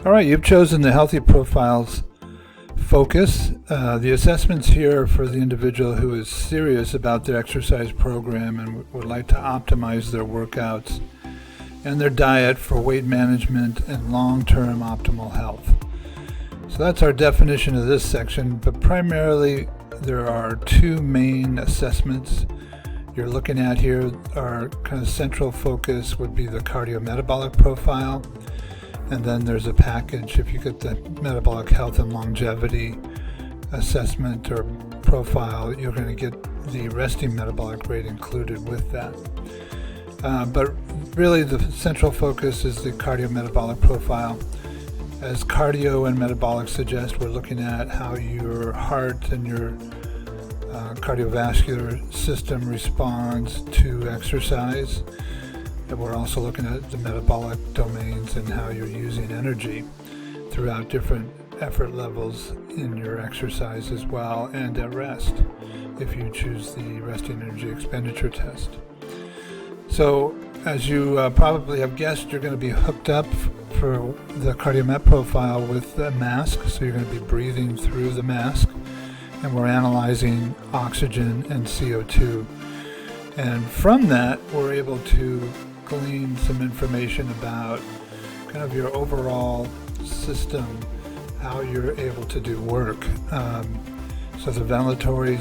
All right, you've chosen the Healthy Profiles focus. The assessments here are for the individual who is serious about their exercise program and would like to optimize their workouts and their diet for weight management and long-term optimal health. So that's our definition of this section, but primarily there are two main assessments you're looking at here. Our kind of central focus would be the cardiometabolic profile, and then there's a package. If you get the metabolic health and longevity assessment or profile, you're going to get the resting metabolic rate included with that. But really the central focus is the cardiometabolic profile. As cardio and metabolic suggest, we're looking at how your heart and your cardiovascular system responds to exercise. And we're also looking at the metabolic domains and how you're using energy throughout different effort levels in your exercise as well, and at rest if you choose the resting energy expenditure test. So as you probably have guessed, you're going to be hooked up for the CardioMet profile with a mask, so you're going to be breathing through the mask, and we're analyzing oxygen and CO2. And from that, we're able to glean some information about kind of your overall system, how you're able to do work. So the ventilatory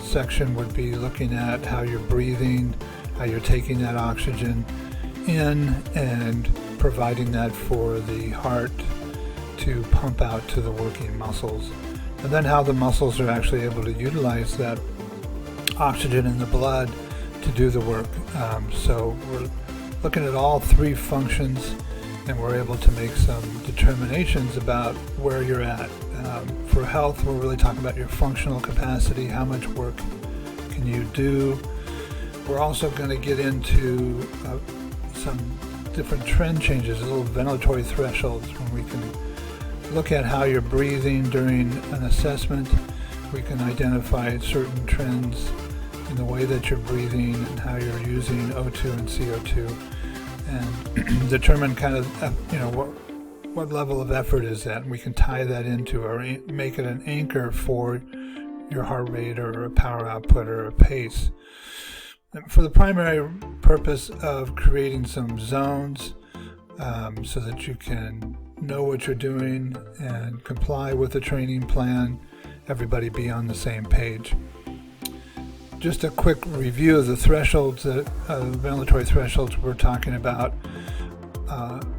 section would be looking at how you're breathing, how you're taking that oxygen in and providing that for the heart to pump out to the working muscles. And then how the muscles are actually able to utilize that oxygen in the blood to do the work. So we're looking at all three functions, and we're able to make some determinations about where you're at. For health, we're really talking about your functional capacity, how much work can you do. We're also going to get into some different trend changes, little ventilatory thresholds, when we can look at how you're breathing during an assessment. We can identify certain trends in the way that you're breathing and how you're using O2 and CO2, and determine kind of what level of effort is that, and we can tie that into or make it an anchor for your heart rate or a power output or a pace. And for the primary purpose of creating some zones so that you can know what you're doing and comply with the training plan, everybody be on the same page. Just a quick review of the thresholds, the ventilatory thresholds we're talking about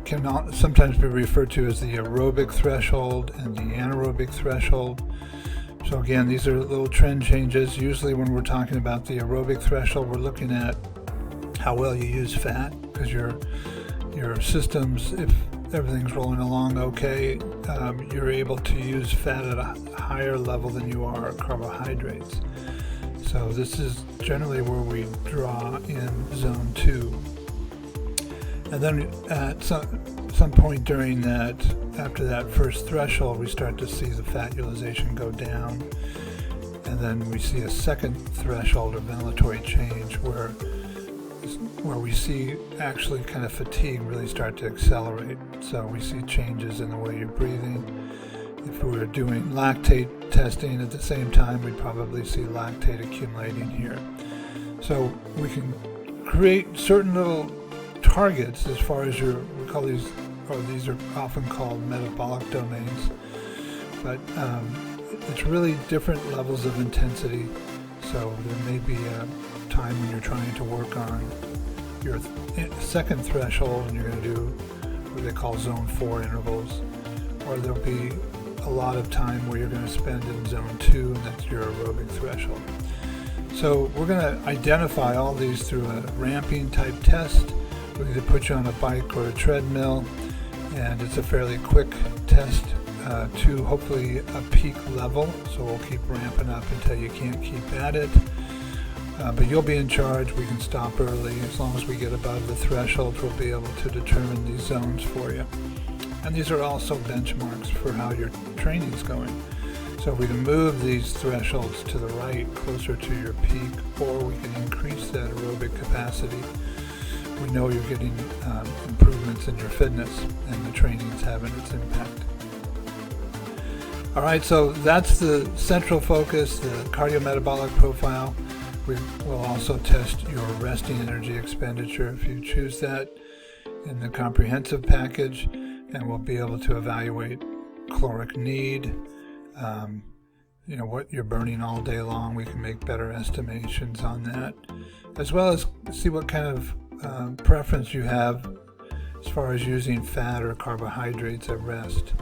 can sometimes be referred to as the aerobic threshold and the anaerobic threshold. So again, these are little trend changes. Usually when we're talking about the aerobic threshold, we're looking at how well you use fat, because your systems, if everything's rolling along okay, you're able to use fat at a higher level than you are carbohydrates. So this is generally where we draw in zone 2. And then at some point during that, after that first threshold, we start to see the fat utilization go down. And then we see a second threshold of ventilatory change where we see actually kind of fatigue really start to accelerate. So we see changes in the way you're breathing. If we were doing lactate testing at the same time, we'd probably see lactate accumulating here. So we can create certain little targets as far as we call these, or these are often called metabolic domains, but it's really different levels of intensity. So there may be a time when you're trying to work on your second threshold and you're going to do what they call zone 4 intervals, or there'll be a lot of time where you're going to spend in zone 2, and that's your aerobic threshold. So we're going to identify all these through a ramping type test. We'll either put you on a bike or a treadmill, and it's a fairly quick test to hopefully a peak level. So we'll keep ramping up until you can't keep at it. But you'll be in charge. We can stop early. As long as we get above the threshold, we'll be able to determine these zones for you. And these are also benchmarks for how your training's going. So we can move these thresholds to the right, closer to your peak, or we can increase that aerobic capacity. We know you're getting improvement performance and your fitness, and the training's having its impact. All right, so that's the central focus, the cardiometabolic profile. We will also test your resting energy expenditure if you choose that in the comprehensive package, and we'll be able to evaluate caloric need, what you're burning all day long. We can make better estimations on that, as well as see what kind of preference you have as far as using fat or carbohydrates at rest.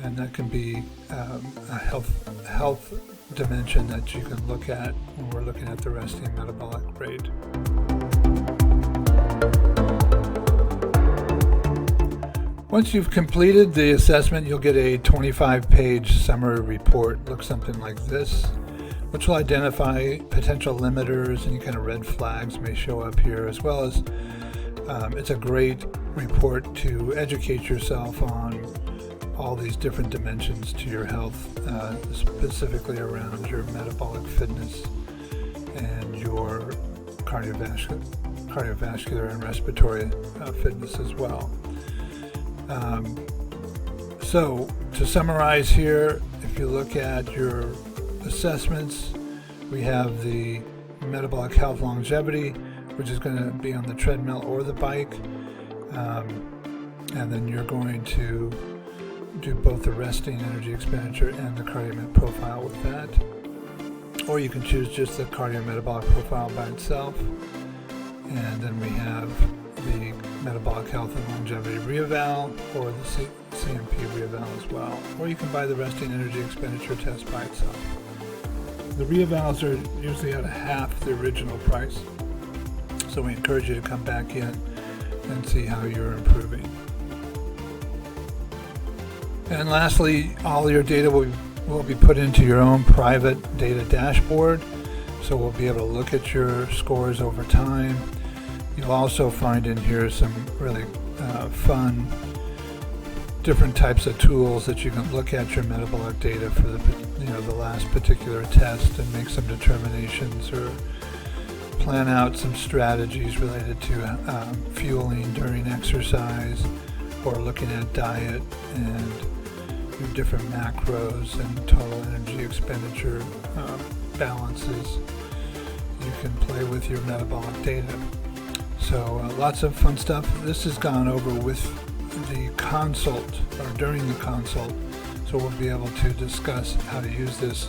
And that can be a health dimension that you can look at when we're looking at the resting metabolic rate. Once you've completed the assessment, you'll get a 25-page summary report. Looks something like this, which will identify potential limiters. Any kind of red flags may show up here, as well as it's a great report to educate yourself on all these different dimensions to your health, specifically around your metabolic fitness and your cardiovascular and respiratory fitness as well. So to summarize here, if you look at your assessments, we have the metabolic health longevity, which is going to be on the treadmill or the bike, and then you're going to do both the resting energy expenditure and the cardiomet profile with that. Or you can choose just the cardiometabolic profile by itself. And then we have the metabolic health and longevity reeval, or the CMP reeval as well. Or you can buy the resting energy expenditure test by itself. The reevals are usually at half the original price, so we encourage you to come back in and see how you're improving. And lastly, all your data will be put into your own private data dashboard, so we'll be able to look at your scores over time. You'll also find in here some really fun different types of tools that you can look at your metabolic data for the last particular test and make some determinations or plan out some strategies related to fueling during exercise, or looking at diet and your different macros and total energy expenditure balances. You can play with your metabolic data. So lots of fun stuff. This has gone over with the consult, or during the consult, so we'll be able to discuss how to use this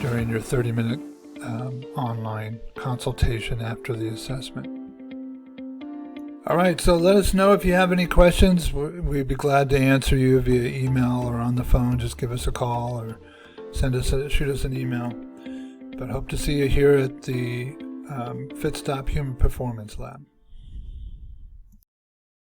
during your 30-minute online consultation after the assessment. All right, so let us know if you have any questions. We'd be glad to answer you via email or on the phone. Just give us a call or shoot us an email. But hope to see you here at the FitStop Human Performance Lab.